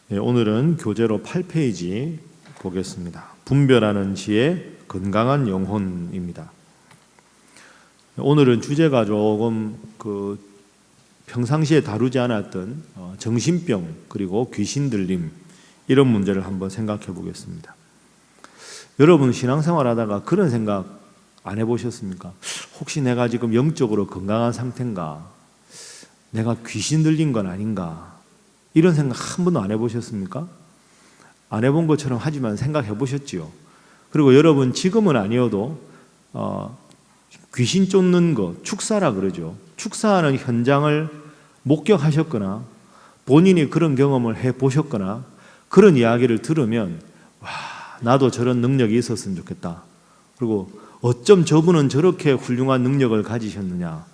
오늘은 교재로 8페이지 보겠습니다. 분별하는 지혜, 건강한 영혼입니다. 오늘은 주제가 조금 평상시에 다루지 않았던 정신병 그리고 귀신 들림 이런 문제를 한번 생각해 보겠습니다. 여러분 신앙생활 하다가 그런 생각 안 해보셨습니까? 혹시 내가 지금 영적으로 건강한 상태인가? 내가 귀신 들린 건 아닌가? 이런 생각 한 번도 안 해보셨습니까? 안 해본 것처럼 하지만 생각해 보셨지요. 그리고 여러분 지금은 아니어도 귀신 쫓는 거, 축사라 그러죠. 축사하는 현장을 목격하셨거나 본인이 그런 경험을 해보셨거나 그런 이야기를 들으면 와, 나도 저런 능력이 있었으면 좋겠다. 그리고 어쩜 저분은 저렇게 훌륭한 능력을 가지셨느냐.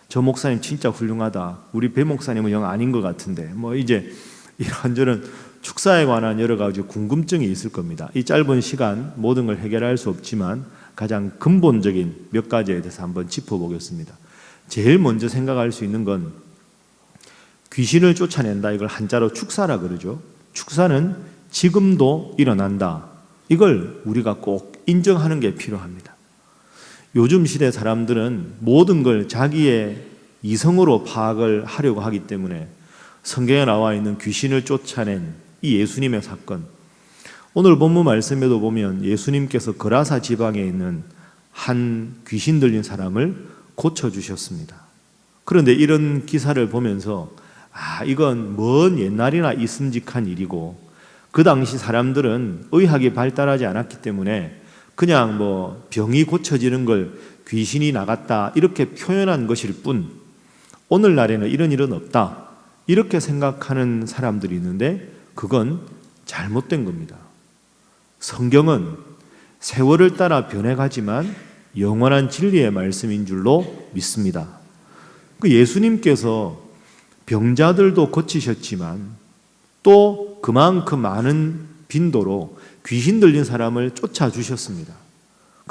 저 목사님 진짜 훌륭하다. 우리 배 목사님은 영 아닌 것 같은데. 이제 이런저런 축사에 관한 여러 가지 궁금증이 있을 겁니다. 이 짧은 시간 모든 걸 해결할 수 없지만 가장 근본적인 몇 가지에 대해서 한번 짚어보겠습니다. 제일 먼저 생각할 수 있는 건 귀신을 쫓아낸다. 이걸 한자로 축사라 그러죠. 축사는 지금도 일어난다. 이걸 우리가 꼭 인정하는 게 필요합니다. 요즘 시대 사람들은 모든 걸 자기의 이성으로 파악을 하려고 하기 때문에 성경에 나와 있는 귀신을 쫓아낸 이 예수님의 사건, 오늘 본문 말씀에도 보면 예수님께서 거라사 지방에 있는 한 귀신 들린 사람을 고쳐주셨습니다. 그런데 이런 기사를 보면서 이건 먼 옛날이나 있음직한 일이고 그 당시 사람들은 의학이 발달하지 않았기 때문에 그냥 병이 고쳐지는 걸 귀신이 나갔다 이렇게 표현한 것일 뿐 오늘날에는 이런 일은 없다 이렇게 생각하는 사람들이 있는데 그건 잘못된 겁니다. 성경은 세월을 따라 변해가지만 영원한 진리의 말씀인 줄로 믿습니다. 예수님께서 병자들도 고치셨지만 또 그만큼 많은 빈도로 귀신 들린 사람을 쫓아주셨습니다.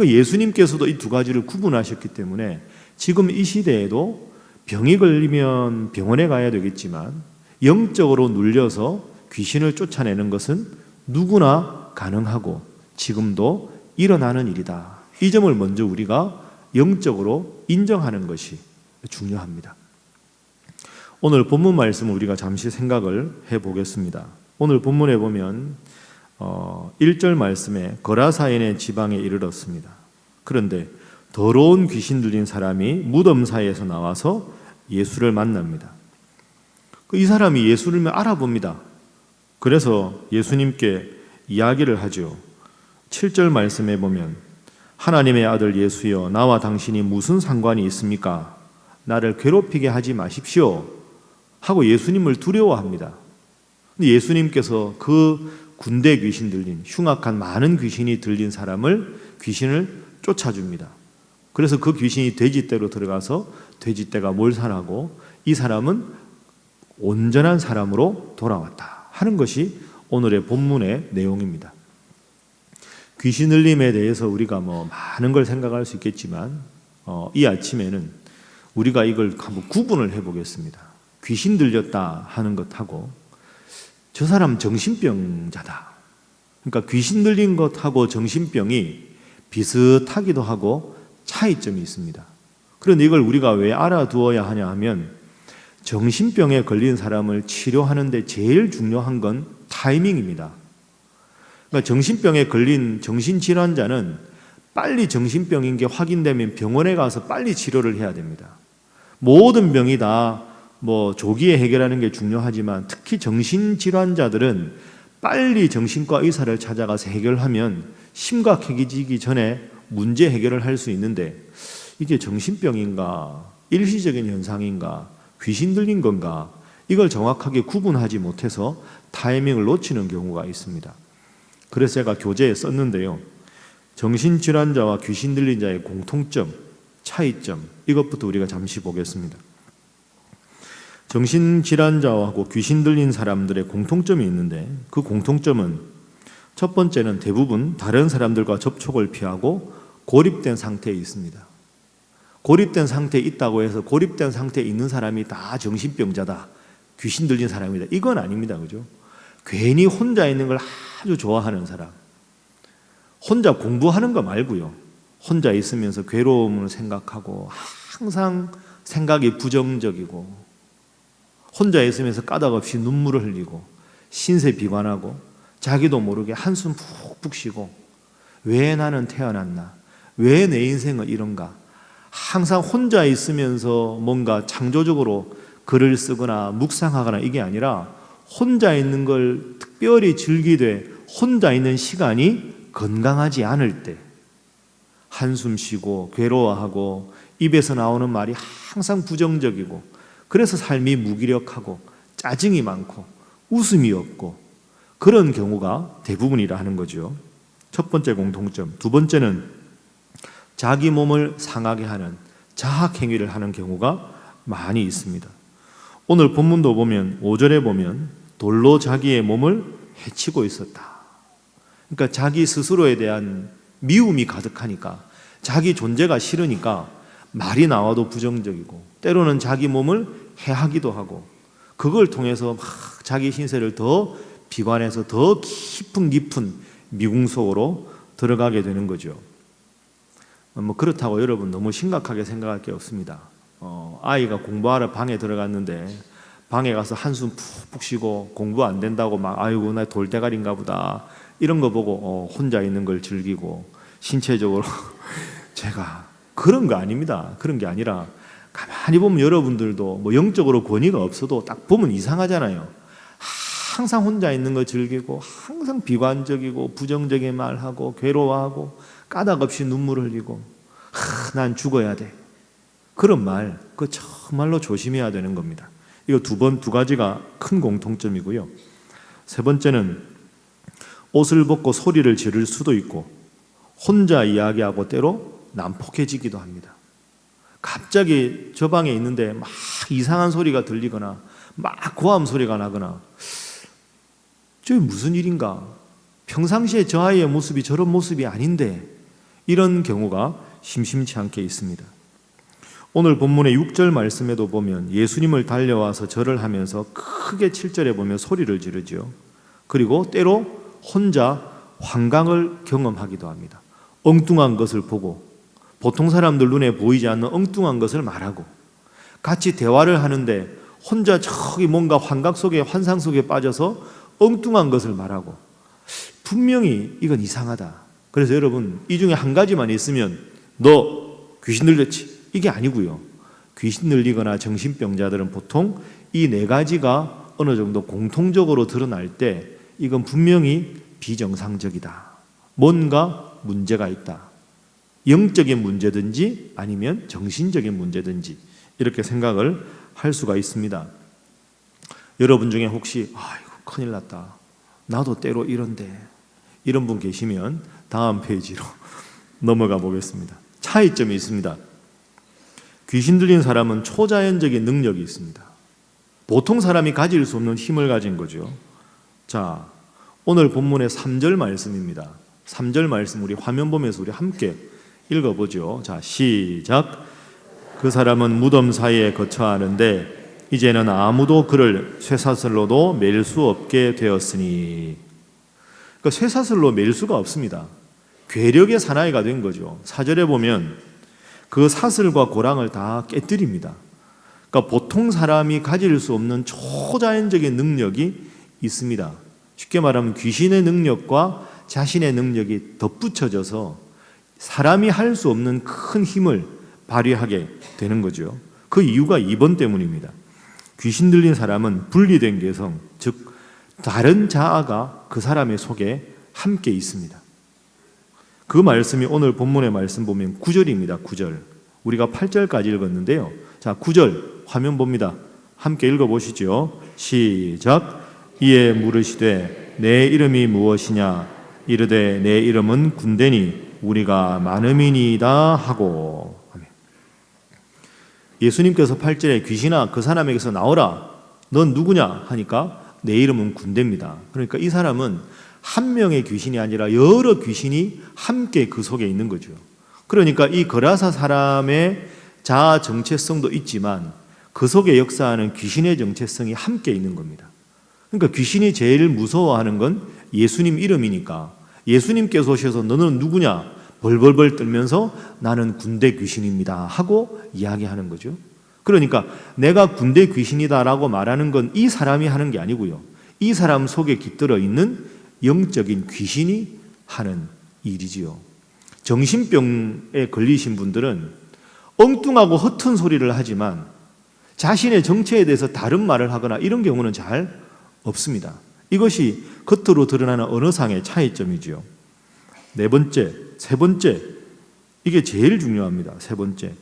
예수님께서도 이 두 가지를 구분하셨기 때문에 지금 이 시대에도 병이 걸리면 병원에 가야 되겠지만 영적으로 눌려서 귀신을 쫓아내는 것은 누구나 가능하고 지금도 일어나는 일이다. 이 점을 먼저 우리가 영적으로 인정하는 것이 중요합니다. 오늘 본문 말씀을 우리가 잠시 생각을 해보겠습니다. 오늘 본문에 보면 1절 말씀에 거라사인의 지방에 이르렀습니다. 그런데 더러운 귀신 들린 사람이 무덤 사이에서 나와서 예수를 만납니다. 이 사람이 예수를 알아봅니다. 그래서 예수님께 이야기를 하죠. 7절 말씀에 보면 하나님의 아들 예수여 나와 당신이 무슨 상관이 있습니까? 나를 괴롭히게 하지 마십시오 하고 예수님을 두려워합니다. 근데 예수님께서 그 군대 귀신 들린 흉악한 많은 귀신이 들린 귀신을 쫓아줍니다. 그래서 그 귀신이 돼지떼로 들어가서 돼지떼가 몰살하고 이 사람은 온전한 사람으로 돌아왔다 하는 것이 오늘의 본문의 내용입니다. 귀신 들림에 대해서 우리가 많은 걸 생각할 수 있겠지만 이 아침에는 우리가 이걸 한번 구분을 해보겠습니다. 귀신 들렸다 하는 것하고 저 사람 정신병자다. 그러니까 귀신 들린 것하고 정신병이 비슷하기도 하고 차이점이 있습니다. 그런데 이걸 우리가 왜 알아두어야 하냐 하면 정신병에 걸린 사람을 치료하는데 제일 중요한 건 타이밍입니다. 그러니까 정신병에 걸린 정신질환자는 빨리 정신병인 게 확인되면 병원에 가서 빨리 치료를 해야 됩니다. 모든 병이 다 조기에 해결하는 게 중요하지만 특히 정신질환자들은 빨리 정신과 의사를 찾아가서 해결하면 심각해지기 전에 문제 해결을 할 수 있는데 이게 정신병인가 일시적인 현상인가 귀신 들린 건가 이걸 정확하게 구분하지 못해서 타이밍을 놓치는 경우가 있습니다. 그래서 제가 교재에 썼는데요. 정신질환자와 귀신 들린 자의 공통점, 차이점 이것부터 우리가 잠시 보겠습니다. 정신질환자하고 귀신 들린 사람들의 공통점이 있는데 그 공통점은 첫 번째는 대부분 다른 사람들과 접촉을 피하고 고립된 상태에 있습니다. 고립된 상태에 있다고 해서 고립된 상태에 있는 사람이 다 정신병자다, 귀신 들린 사람이다 이건 아닙니다. 그죠? 괜히 혼자 있는 걸 아주 좋아하는 사람, 혼자 공부하는 거 말고요, 혼자 있으면서 괴로움을 생각하고 항상 생각이 부정적이고 혼자 있으면서 까닭없이 눈물을 흘리고 신세 비관하고 자기도 모르게 한숨 푹푹 쉬고 왜 나는 태어났나, 왜 내 인생은 이런가, 항상 혼자 있으면서 뭔가 창조적으로 글을 쓰거나 묵상하거나 이게 아니라 혼자 있는 걸 특별히 즐기되 혼자 있는 시간이 건강하지 않을 때 한숨 쉬고 괴로워하고 입에서 나오는 말이 항상 부정적이고 그래서 삶이 무기력하고 짜증이 많고 웃음이 없고 그런 경우가 대부분이라 하는 거죠. 첫 번째 공통점. 두 번째는 자기 몸을 상하게 하는 자학 행위를 하는 경우가 많이 있습니다. 오늘 본문도 보면 5절에 보면 돌로 자기의 몸을 해치고 있었다. 그러니까 자기 스스로에 대한 미움이 가득하니까 자기 존재가 싫으니까 말이 나와도 부정적이고 때로는 자기 몸을 해하기도 하고 그걸 통해서 막 자기 신세를 더 비관해서 더 깊은 미궁 속으로 들어가게 되는 거죠. 그렇다고 여러분 너무 심각하게 생각할 게 없습니다. 아이가 공부하러 방에 들어갔는데 방에 가서 한숨 푹푹 쉬고 공부 안 된다고 막 아이고 나 돌대가리인가 보다 이런 거 보고 혼자 있는 걸 즐기고 신체적으로 제가 그런 거 아닙니다. 그런 게 아니라 가만히 보면 여러분들도 뭐 영적으로 권위가 없어도 딱 보면 이상하잖아요. 항상 혼자 있는 거 즐기고 항상 비관적이고 부정적인 말하고 괴로워하고 까닭없이 눈물을 흘리고 난 죽어야 돼. 그런 말, 그거 정말로 조심해야 되는 겁니다. 이거 두 가지가 큰 공통점이고요. 세 번째는 옷을 벗고 소리를 지를 수도 있고 혼자 이야기하고 때로 난폭해지기도 합니다. 갑자기 저 방에 있는데 막 이상한 소리가 들리거나 막 고함 소리가 나거나 저게 무슨 일인가? 평상시에 저 아이의 모습이 저런 모습이 아닌데 이런 경우가 심심치 않게 있습니다. 오늘 본문의 6절 말씀에도 보면 예수님을 달려와서 절을 하면서 크게 7절에 보면 소리를 지르죠. 그리고 때로 혼자 환각을 경험하기도 합니다. 엉뚱한 것을 보고 보통 사람들 눈에 보이지 않는 엉뚱한 것을 말하고 같이 대화를 하는데 혼자 저기 뭔가 환각 속에 환상 속에 빠져서 엉뚱한 것을 말하고 분명히 이건 이상하다. 그래서 여러분 이 중에 한 가지만 있으면 너 귀신 들렸지? 이게 아니고요. 귀신 들리거나 정신병자들은 보통 이 네 가지가 어느 정도 공통적으로 드러날 때 이건 분명히 비정상적이다. 뭔가 문제가 있다. 영적인 문제든지 아니면 정신적인 문제든지 이렇게 생각을 할 수가 있습니다. 여러분 중에 혹시 아이고 큰일 났다. 나도 때로 이런데 이런 분 계시면 다음 페이지로 넘어가 보겠습니다. 차이점이 있습니다. 귀신 들린 사람은 초자연적인 능력이 있습니다. 보통 사람이 가질 수 없는 힘을 가진 거죠. 자, 오늘 본문의 3절 말씀입니다. 3절 말씀 우리 화면 보면서 우리 함께 읽어보죠. 자, 시작. 그 사람은 무덤 사이에 거처하는데 이제는 아무도 그를 쇠사슬로도 맬 수 없게 되었으니. 그러니까 쇠사슬로 맬 수가 없습니다. 괴력의 사나이가 된 거죠. 4절에 보면 그 사슬과 고랑을 다 깨뜨립니다. 그러니까 보통 사람이 가질 수 없는 초자연적인 능력이 있습니다. 쉽게 말하면 귀신의 능력과 자신의 능력이 덧붙여져서 사람이 할 수 없는 큰 힘을 발휘하게 되는 거죠. 그 이유가 2번 때문입니다. 귀신 들린 사람은 분리된 개성, 즉 다른 자아가 그 사람의 속에 함께 있습니다. 그 말씀이 오늘 본문의 말씀 보면 9절입니다. 9절. 우리가 8절까지 읽었는데요. 자, 9절 화면 봅니다. 함께 읽어보시죠. 시작. 이에 물으시되 내 이름이 무엇이냐? 이르되 내 이름은 군대니 우리가 많음이니이다 하고. 예수님께서 8절에 귀신아 그 사람에게서 나오라. 넌 누구냐? 하니까 내 이름은 군대입니다. 그러니까 이 사람은 한 명의 귀신이 아니라 여러 귀신이 함께 그 속에 있는 거죠. 그러니까 이 거라사 사람의 자아 정체성도 있지만 그 속에 역사하는 귀신의 정체성이 함께 있는 겁니다. 그러니까 귀신이 제일 무서워하는 건 예수님 이름이니까 예수님께서 오셔서 너는 누구냐? 벌벌벌 떨면서 나는 군대 귀신입니다 하고 이야기하는 거죠. 그러니까 내가 군대 귀신이다라고 말하는 건 이 사람이 하는 게 아니고요. 이 사람 속에 깃들어 있는 영적인 귀신이 하는 일이지요. 정신병에 걸리신 분들은 엉뚱하고 허튼 소리를 하지만 자신의 정체에 대해서 다른 말을 하거나 이런 경우는 잘 없습니다. 이것이 겉으로 드러나는 언어상의 차이점이지요. 세 번째, 이게 제일 중요합니다. 세 번째,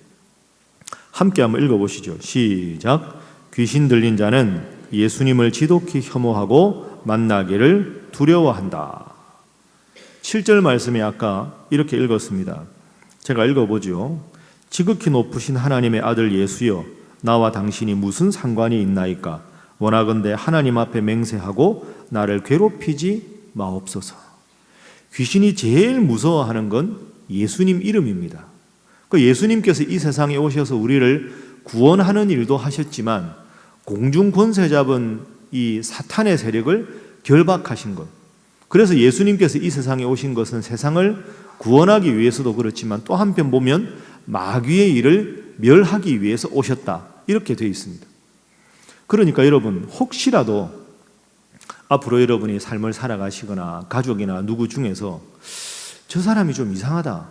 함께 한번 읽어보시죠. 시작. 귀신 들린 자는 예수님을 지독히 혐오하고 만나기를 두려워한다. 7절 말씀에 아까 이렇게 읽었습니다. 제가 읽어보죠. 지극히 높으신 하나님의 아들 예수여, 나와 당신이 무슨 상관이 있나이까? 원하건대 하나님 앞에 맹세하고 나를 괴롭히지 마옵소서. 귀신이 제일 무서워하는 건 예수님 이름입니다. 그 예수님께서 이 세상에 오셔서 우리를 구원하는 일도 하셨지만 공중 권세 잡은 이 사탄의 세력을 결박하신 것. 그래서 예수님께서 이 세상에 오신 것은 세상을 구원하기 위해서도 그렇지만 또 한편 보면 마귀의 일을 멸하기 위해서 오셨다. 이렇게 되어 있습니다. 그러니까 여러분 혹시라도 앞으로 여러분이 삶을 살아가시거나 가족이나 누구 중에서 저 사람이 좀 이상하다.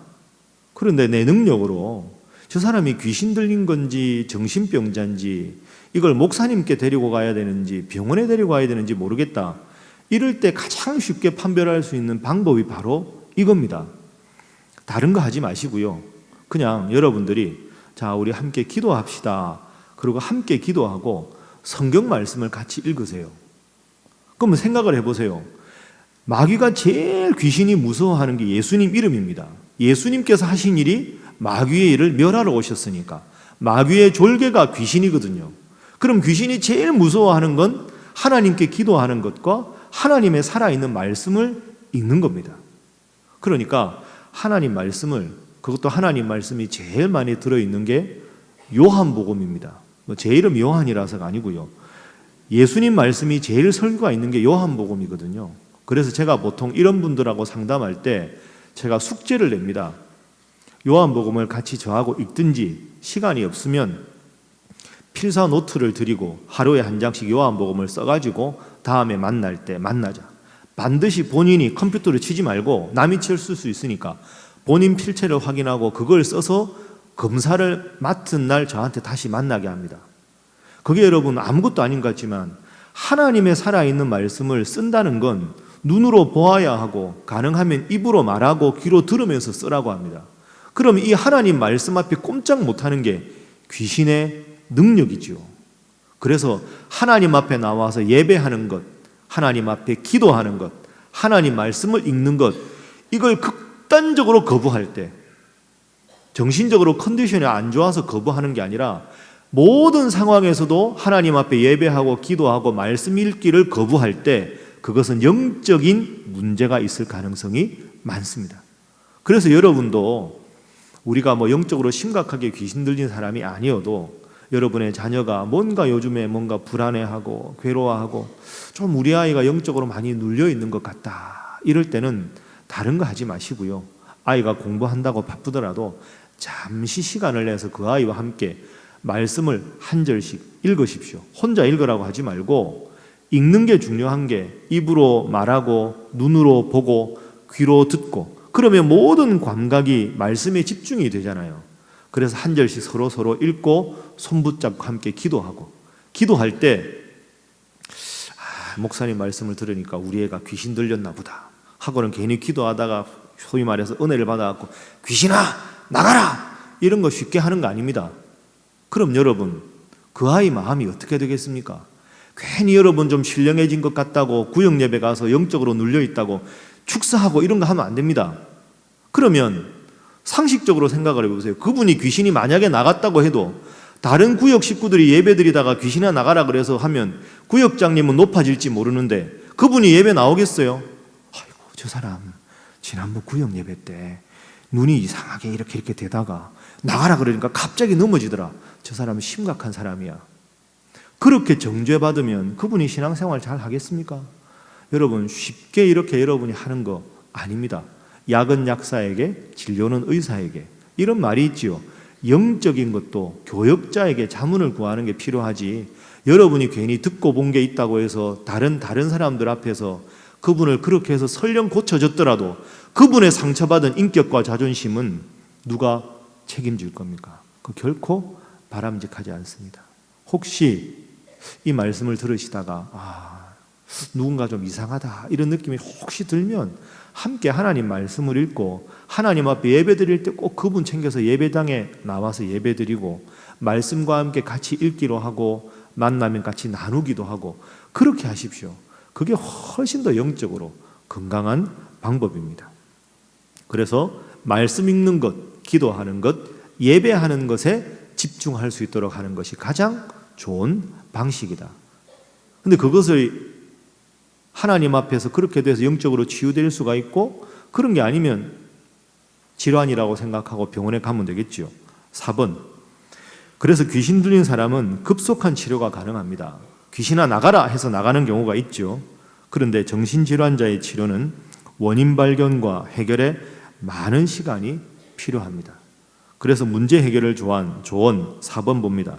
그런데 내 능력으로 저 사람이 귀신 들린 건지 정신병자인지 이걸 목사님께 데리고 가야 되는지 병원에 데리고 가야 되는지 모르겠다. 이럴 때 가장 쉽게 판별할 수 있는 방법이 바로 이겁니다. 다른 거 하지 마시고요. 그냥 여러분들이 자, 우리 함께 기도합시다. 그리고 함께 기도하고 성경 말씀을 같이 읽으세요. 그러면 생각을 해보세요. 마귀가 제일 귀신이 무서워하는 게 예수님 이름입니다. 예수님께서 하신 일이 마귀의 일을 멸하러 오셨으니까 마귀의 졸개가 귀신이거든요. 그럼 귀신이 제일 무서워하는 건 하나님께 기도하는 것과 하나님의 살아있는 말씀을 읽는 겁니다. 그러니까 하나님 말씀을, 그것도 하나님 말씀이 제일 많이 들어있는 게 요한복음입니다. 제 이름 요한이라서가 아니고요. 예수님 말씀이 제일 설교가 있는 게 요한복음이거든요. 그래서 제가 보통 이런 분들하고 상담할 때 제가 숙제를 냅니다. 요한복음을 같이 저하고 읽든지 시간이 없으면 필사 노트를 드리고 하루에 한 장씩 요한복음을 써가지고 다음에 만날 때 만나자. 반드시 본인이 컴퓨터를 치지 말고 남이 쓸 수 있으니까 본인 필체를 확인하고 그걸 써서 검사를 맡은 날 저한테 다시 만나게 합니다. 그게 여러분 아무것도 아닌 것 같지만 하나님의 살아있는 말씀을 쓴다는 건 눈으로 보아야 하고 가능하면 입으로 말하고 귀로 들으면서 쓰라고 합니다. 그럼 이 하나님 말씀 앞에 꼼짝 못하는 게 귀신의 능력이지요. 그래서 하나님 앞에 나와서 예배하는 것, 하나님 앞에 기도하는 것, 하나님 말씀을 읽는 것, 이걸 극단적으로 거부할 때 정신적으로 컨디션이 안 좋아서 거부하는 게 아니라 모든 상황에서도 하나님 앞에 예배하고 기도하고 말씀 읽기를 거부할 때 그것은 영적인 문제가 있을 가능성이 많습니다. 그래서 여러분도 우리가 영적으로 심각하게 귀신 들린 사람이 아니어도 여러분의 자녀가 뭔가 요즘에 뭔가 불안해하고 괴로워하고 좀 우리 아이가 영적으로 많이 눌려 있는 것 같다. 이럴 때는 다른 거 하지 마시고요. 아이가 공부한다고 바쁘더라도 잠시 시간을 내서 그 아이와 함께 말씀을 한 절씩 읽으십시오. 혼자 읽으라고 하지 말고 읽는 게 중요한 게 입으로 말하고 눈으로 보고 귀로 듣고 그러면 모든 감각이 말씀에 집중이 되잖아요. 그래서 한 절씩 서로 읽고 손 붙잡고 함께 기도하고 기도할 때 목사님 말씀을 들으니까 우리 애가 귀신 들렸나 보다 하고는 괜히 기도하다가 소위 말해서 은혜를 받아갖고 귀신아 나가라 이런 거 쉽게 하는 거 아닙니다. 그럼 여러분 그 아이 마음이 어떻게 되겠습니까? 괜히 여러분 좀 신령해진 것 같다고 구역 예배 가서 영적으로 눌려있다고 축사하고 이런 거 하면 안 됩니다. 그러면 상식적으로 생각을 해보세요. 그분이 귀신이 만약에 나갔다고 해도 다른 구역 식구들이 예배드리다가 귀신아 나가라 그래서 하면 구역장님은 높아질지 모르는데 그분이 예배 나오겠어요? 아이고 저 사람 지난번 구역 예배 때 눈이 이상하게 이렇게 되다가 나가라 그러니까 갑자기 넘어지더라. 저 사람은 심각한 사람이야. 그렇게 정죄받으면 그분이 신앙생활 잘 하겠습니까? 여러분, 쉽게 이렇게 여러분이 하는 거 아닙니다. 약은 약사에게, 진료는 의사에게. 이런 말이 있지요. 영적인 것도 교역자에게 자문을 구하는 게 필요하지, 여러분이 괜히 듣고 본 게 있다고 해서 다른 사람들 앞에서 그분을 그렇게 해서 설령 고쳐졌더라도 그분의 상처받은 인격과 자존심은 누가 책임질 겁니까? 그 결코 바람직하지 않습니다. 혹시 이 말씀을 들으시다가 누군가 좀 이상하다 이런 느낌이 혹시 들면 함께 하나님 말씀을 읽고 하나님 앞에 예배 드릴 때 꼭 그분 챙겨서 예배당에 나와서 예배 드리고 말씀과 함께 같이 읽기로 하고 만나면 같이 나누기도 하고 그렇게 하십시오. 그게 훨씬 더 영적으로 건강한 방법입니다. 그래서 말씀 읽는 것, 기도하는 것, 예배하는 것에 집중할 수 있도록 하는 것이 가장 좋은 방식이다. 근데 그것을 하나님 앞에서 그렇게 돼서 영적으로 치유될 수가 있고, 그런 게 아니면 질환이라고 생각하고 병원에 가면 되겠죠. 4번, 그래서 귀신 들린 사람은 급속한 치료가 가능합니다. 귀신아 나가라 해서 나가는 경우가 있죠. 그런데 정신질환자의 치료는 원인 발견과 해결에 많은 시간이 필요합니다. 그래서 문제 해결을 조언 4번 봅니다.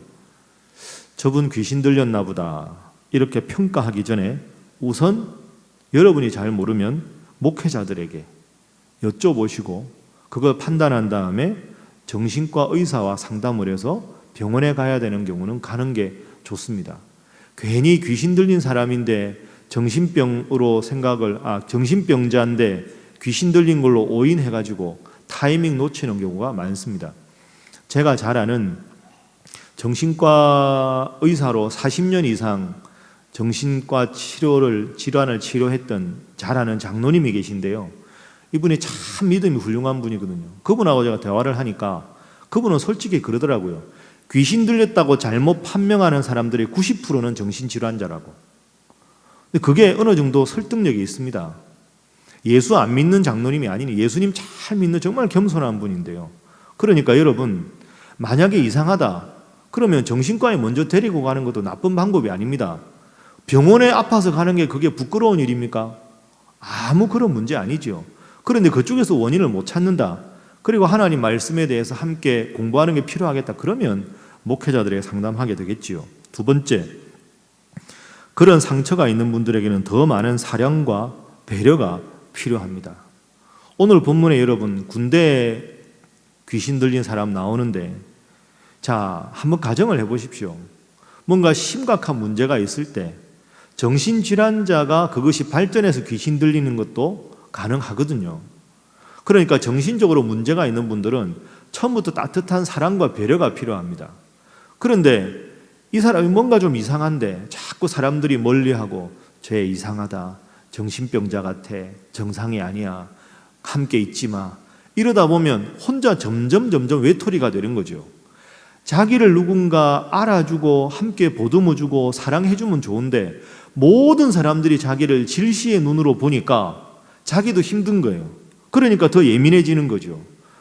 저분 귀신 들렸나 보다 이렇게 평가하기 전에 우선 여러분이 잘 모르면 목회자들에게 여쭤보시고 그걸 판단한 다음에 정신과 의사와 상담을 해서 병원에 가야 되는 경우는 가는 게 좋습니다. 괜히 귀신 들린 사람인데 정신병자인데 귀신 들린 걸로 오인해가지고 타이밍 놓치는 경우가 많습니다. 제가 잘 아는 정신과 의사로 40년 이상 정신과 질환을 치료했던 잘 아는 장로님이 계신데요. 이분이 참 믿음이 훌륭한 분이거든요. 그분하고 제가 대화를 하니까 그분은 솔직히 그러더라고요. 귀신 들렸다고 잘못 판명하는 사람들의 90%는 정신질환자라고. 근데 그게 어느 정도 설득력이 있습니다. 예수 안 믿는 장로님이 아니니 예수님 잘 믿는 정말 겸손한 분인데요. 그러니까 여러분, 만약에 이상하다 그러면 정신과에 먼저 데리고 가는 것도 나쁜 방법이 아닙니다. 병원에 아파서 가는 게 그게 부끄러운 일입니까? 아무 그런 문제 아니죠. 그런데 그쪽에서 원인을 못 찾는다, 그리고 하나님 말씀에 대해서 함께 공부하는 게 필요하겠다, 그러면 목회자들에게 상담하게 되겠지요. 2번째, 그런 상처가 있는 분들에게는 더 많은 사랑과 배려가 필요합니다. 오늘 본문에 여러분 군대에 귀신 들린 사람 나오는데, 자, 한번 가정을 해보십시오. 뭔가 심각한 문제가 있을 때 정신질환자가 그것이 발전해서 귀신 들리는 것도 가능하거든요. 그러니까 정신적으로 문제가 있는 분들은 처음부터 따뜻한 사랑과 배려가 필요합니다. 그런데 이 사람이 뭔가 좀 이상한데 자꾸 사람들이 멀리하고 쟤 이상하다, 정신병자 같아, 정상이 아니야, 함께 있지 마, 이러다 보면 혼자 점점 외톨이가 되는 거죠. 자기를 누군가 알아주고 함께 보듬어주고 사랑해주면 좋은데 모든 사람들이 자기를 질시의 눈으로 보니까 자기도 힘든 거예요. 그러니까 더 예민해지는 거죠.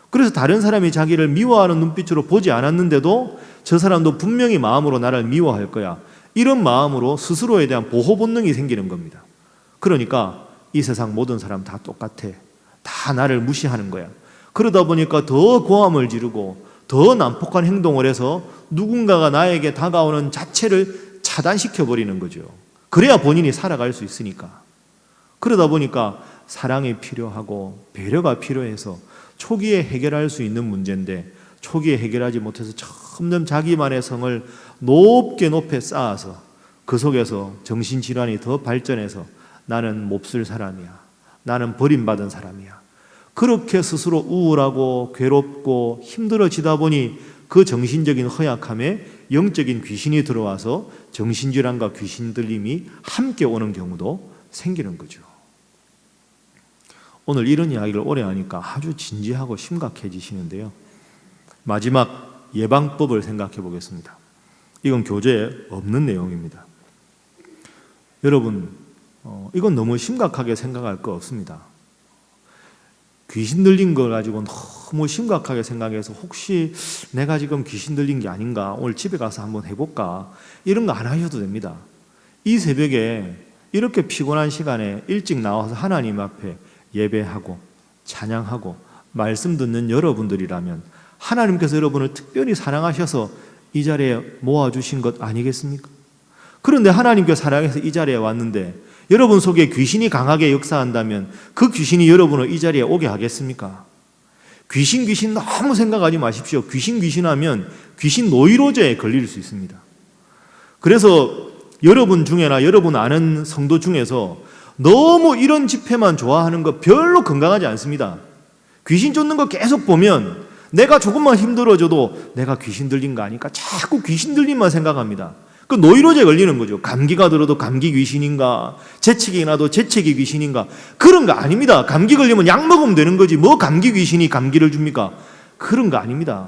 그래서 다른 사람이 자기를 미워하는 눈빛으로 보지 않았는데도 저 사람도 분명히 마음으로 나를 미워할 거야, 이런 마음으로 스스로에 대한 보호 본능이 생기는 겁니다. 그러니까 이 세상 모든 사람 다 똑같아, 다 나를 무시하는 거야. 그러다 보니까 더 고함을 지르고 더 난폭한 행동을 해서 누군가가 나에게 다가오는 자체를 차단시켜버리는 거죠. 그래야 본인이 살아갈 수 있으니까. 그러다 보니까 사랑이 필요하고 배려가 필요해서 초기에 해결할 수 있는 문제인데 초기에 해결하지 못해서 점점 자기만의 성을 높게 쌓아서 그 속에서 정신질환이 더 발전해서 나는 몹쓸 사람이야, 나는 버림받은 사람이야, 그렇게 스스로 우울하고 괴롭고 힘들어지다 보니 그 정신적인 허약함에 영적인 귀신이 들어와서 정신질환과 귀신 들림이 함께 오는 경우도 생기는 거죠. 오늘 이런 이야기를 오래 하니까 아주 진지하고 심각해지시는데요. 마지막 예방법을 생각해 보겠습니다. 이건 교재에 없는 내용입니다. 여러분, 이건 너무 심각하게 생각할 거 없습니다. 귀신 들린 걸 가지고 너무 심각하게 생각해서 혹시 내가 지금 귀신 들린 게 아닌가, 오늘 집에 가서 한번 해볼까, 이런 거 안 하셔도 됩니다. 이 새벽에 이렇게 피곤한 시간에 일찍 나와서 하나님 앞에 예배하고 찬양하고 말씀 듣는 여러분들이라면 하나님께서 여러분을 특별히 사랑하셔서 이 자리에 모아주신 것 아니겠습니까? 그런데 하나님께서 사랑해서 이 자리에 왔는데 여러분 속에 귀신이 강하게 역사한다면 그 귀신이 여러분을 이 자리에 오게 하겠습니까? 귀신 너무 생각하지 마십시오. 귀신하면 귀신 노이로제에 걸릴 수 있습니다. 그래서 여러분 중에나 여러분 아는 성도 중에서 너무 이런 집회만 좋아하는 거 별로 건강하지 않습니다. 귀신 쫓는 거 계속 보면 내가 조금만 힘들어져도 내가 귀신 들린 거 아니까 자꾸 귀신 들린만 생각합니다. 그 노이로제 걸리는 거죠. 감기가 들어도 감기 귀신인가, 재채기 나도 재채기 귀신인가, 그런 거 아닙니다. 감기 걸리면 약 먹으면 되는 거지 뭐 감기 귀신이 감기를 줍니까? 그런 거 아닙니다.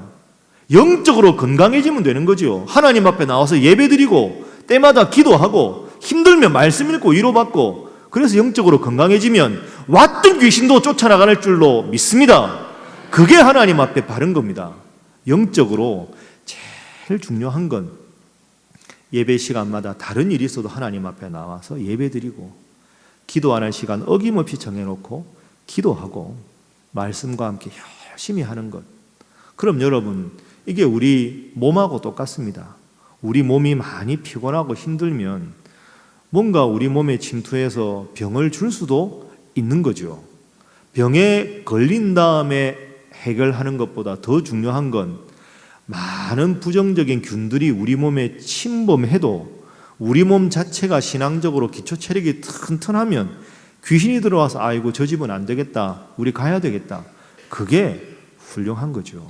영적으로 건강해지면 되는 거죠. 하나님 앞에 나와서 예배드리고 때마다 기도하고 힘들면 말씀 읽고 위로받고, 그래서 영적으로 건강해지면 왔던 귀신도 쫓아나갈 줄로 믿습니다. 그게 하나님 앞에 바른 겁니다. 영적으로 제일 중요한 건 예배 시간마다 다른 일이 있어도 하나님 앞에 나와서 예배드리고 기도하는 시간 어김없이 정해놓고 기도하고 말씀과 함께 열심히 하는 것. 그럼 여러분, 이게 우리 몸하고 똑같습니다. 우리 몸이 많이 피곤하고 힘들면 뭔가 우리 몸에 침투해서 병을 줄 수도 있는 거죠. 병에 걸린 다음에 해결하는 것보다 더 중요한 건 많은 부정적인 균들이 우리 몸에 침범해도 우리 몸 자체가 신앙적으로 기초 체력이 튼튼하면 귀신이 들어와서 아이고 저 집은 안 되겠다, 우리 가야 되겠다, 그게 훌륭한 거죠.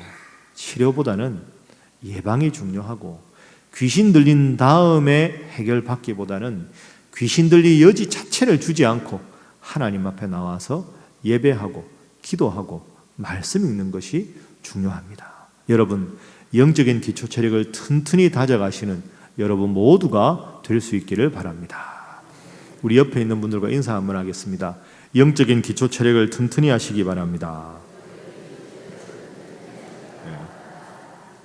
치료보다는 예방이 중요하고 귀신 들린 다음에 해결받기보다는 귀신 들릴 여지 자체를 주지 않고 하나님 앞에 나와서 예배하고 기도하고 말씀 읽는 것이 중요합니다. 여러분, 영적인 기초 체력을 튼튼히 다져가시는 여러분 모두가 될 수 있기를 바랍니다. 우리 옆에 있는 분들과 인사 한번 하겠습니다. 영적인 기초 체력을 튼튼히 하시기 바랍니다.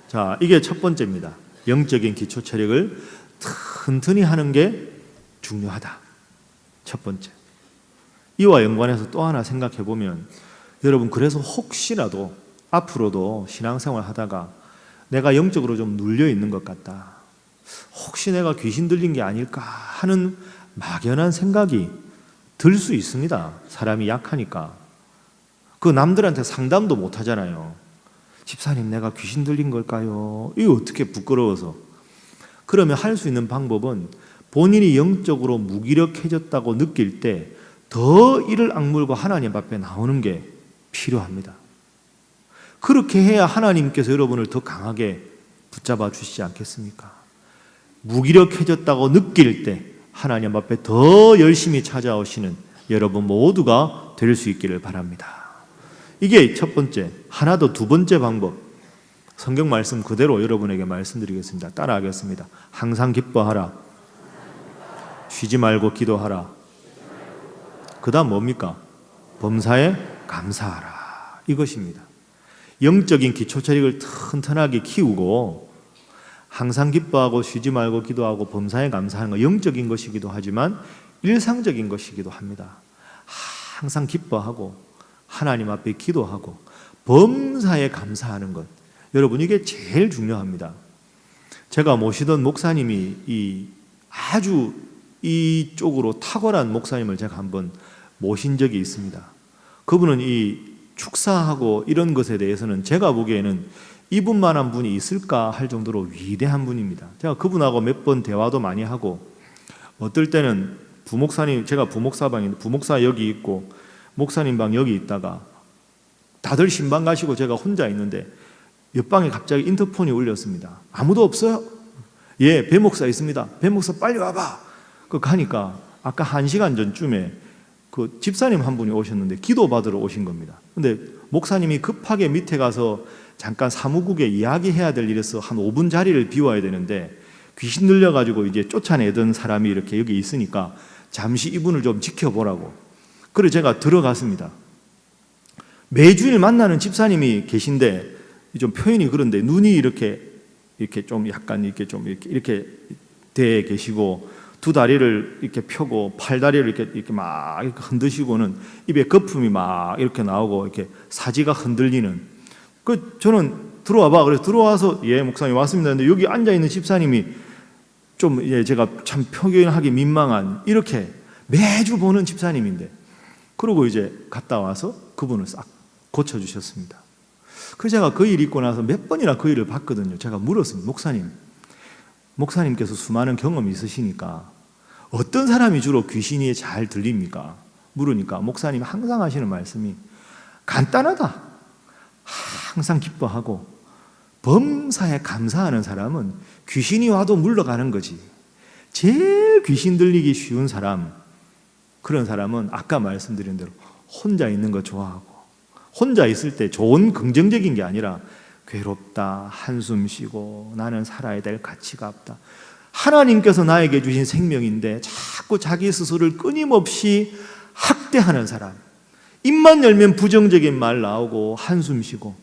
자, 이게 첫 번째입니다. 영적인 기초 체력을 튼튼히 하는 게 중요하다. 첫 번째. 이와 연관해서 또 하나 생각해 보면, 여러분, 그래서 혹시라도 앞으로도 신앙생활 하다가 내가 영적으로 좀 눌려 있는 것 같다, 혹시 내가 귀신 들린 게 아닐까 하는 막연한 생각이 들 수 있습니다. 사람이 약하니까. 그 남들한테 상담도 못 하잖아요. 집사님, 내가 귀신 들린 걸까요? 이거 어떻게 부끄러워서. 그러면 할 수 있는 방법은 본인이 영적으로 무기력해졌다고 느낄 때 더 이를 악물고 하나님 앞에 나오는 게 필요합니다. 그렇게 해야 하나님께서 여러분을 더 강하게 붙잡아 주시지 않겠습니까? 무기력해졌다고 느낄 때 하나님 앞에 더 열심히 찾아오시는 여러분 모두가 될 수 있기를 바랍니다. 이게 첫 번째. 하나 더, 두 번째 방법, 성경 말씀 그대로 여러분에게 말씀드리겠습니다. 따라하겠습니다. 항상 기뻐하라, 쉬지 말고 기도하라, 그 다음 뭡니까? 범사에 감사하라. 이것입니다. 영적인 기초 체력을 튼튼하게 키우고 항상 기뻐하고 쉬지 말고 기도하고 범사에 감사하는 거 영적인 것이기도 하지만 일상적인 것이기도 합니다. 항상 기뻐하고 하나님 앞에 기도하고 범사에 감사하는 것, 여러분, 이게 제일 중요합니다. 제가 모시던 목사님이 아주 이쪽으로 탁월한 목사님을 제가 한번 모신 적이 있습니다. 그분은 이 축사하고 이런 것에 대해서는 제가 보기에는 이분만한 분이 있을까 할 정도로 위대한 분입니다. 제가 그분하고 몇 번 대화도 많이 하고, 어떨 때는 부목사님, 제가 부목사방인데 부목사 여기 있고 목사님 방 여기 있다가 다들 신방 가시고 제가 혼자 있는데 옆방에 갑자기 인터폰이 울렸습니다. 아무도 없어요? 예, 배 목사 있습니다. 배 목사 빨리 와봐. 그 가니까 아까 1시간 전쯤에 그 집사님 한 분이 오셨는데 기도 받으러 오신 겁니다. 근데 목사님이 급하게 밑에 가서 잠깐 사무국에 이야기해야 될 일에서 한 5분 자리를 비워야 되는데 귀신 들려가지고 이제 쫓아내던 사람이 이렇게 여기 있으니까 잠시 이분을 좀 지켜보라고. 그래서 제가 들어갔습니다. 매주일 만나는 집사님이 계신데, 좀 표현이 그런데 눈이 이렇게 좀 약간 이렇게 돼 계시고, 두 다리를 이렇게 펴고 팔다리를 이렇게 막 이렇게 흔드시고는 입에 거품이 막 이렇게 나오고 이렇게 사지가 흔들리는, 저는 들어와 봐. 그래서 들어와서 예 목사님 왔습니다. 근데 여기 앉아 있는 집사님이 좀 제가 참 표현하기 민망한, 이렇게 매주 보는 집사님인데, 그러고 이제 갔다 와서 그분을 싹 고쳐주셨습니다. 그래서 제가 그 일 있고 나서 몇 번이나 그 일을 봤거든요. 제가 물었습니다. 목사님께서 수많은 경험이 있으시니까 어떤 사람이 주로 귀신이 잘 들립니까? 물으니까 목사님이 항상 하시는 말씀이 간단하다. 항상 기뻐하고 범사에 감사하는 사람은 귀신이 와도 물러가는 거지. 제일 귀신 들리기 쉬운 사람, 그런 사람은 아까 말씀드린 대로 혼자 있는 거 좋아하고, 혼자 있을 때 좋은 긍정적인 게 아니라 괴롭다, 한숨 쉬고 나는 살아야 될 가치가 없다. 하나님께서 나에게 주신 생명인데 자꾸 자기 스스로를 끊임없이 학대하는 사람, 입만 열면 부정적인 말 나오고 한숨 쉬고,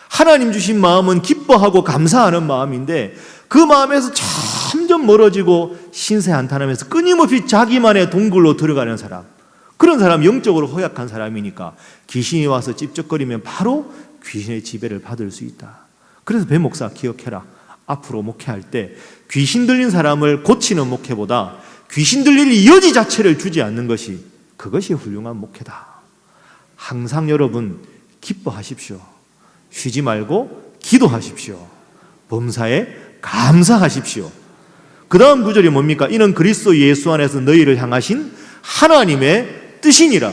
하나님 주신 마음은 기뻐하고 감사하는 마음인데 그 마음에서 점점 멀어지고 신세 한탄하면서 끊임없이 자기만의 동굴로 들어가는 사람, 그런 사람 영적으로 허약한 사람이니까 귀신이 와서 찝쩍거리면 바로 귀신의 지배를 받을 수 있다. 그래서 배 목사 기억해라. 앞으로 목회할 때 귀신 들린 사람을 고치는 목회보다 귀신 들릴 여지 자체를 주지 않는 것이, 그것이 훌륭한 목회다. 항상 여러분 기뻐하십시오. 쉬지 말고 기도하십시오. 범사에 감사하십시오. 그 다음 구절이 뭡니까? 이는 그리스도 예수 안에서 너희를 향하신 하나님의 뜻이니라.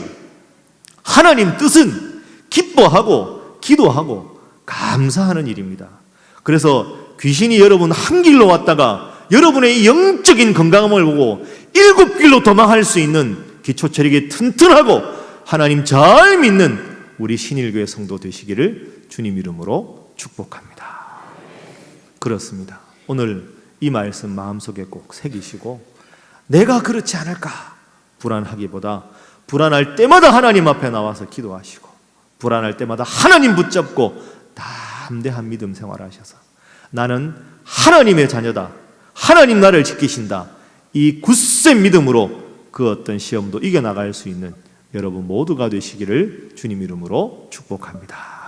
하나님 뜻은 기뻐하고 기도하고 감사하는 일입니다. 그래서 귀신이 여러분 한 길로 왔다가 여러분의 영적인 건강함을 보고 7길로 도망할 수 있는 기초체력이 튼튼하고 하나님 잘 믿는 우리 신일교회 성도 되시기를 주님 이름으로 축복합니다. 그렇습니다. 오늘 이 말씀 마음속에 꼭 새기시고, 내가 그렇지 않을까 불안하기보다 불안할 때마다 하나님 앞에 나와서 기도하시고, 불안할 때마다 하나님 붙잡고 담대한 믿음 생활하셔서 나는 하나님의 자녀다, 하나님 나를 지키신다, 이 굳센 믿음으로 그 어떤 시험도 이겨나갈 수 있는 여러분 모두가 되시기를 주님 이름으로 축복합니다.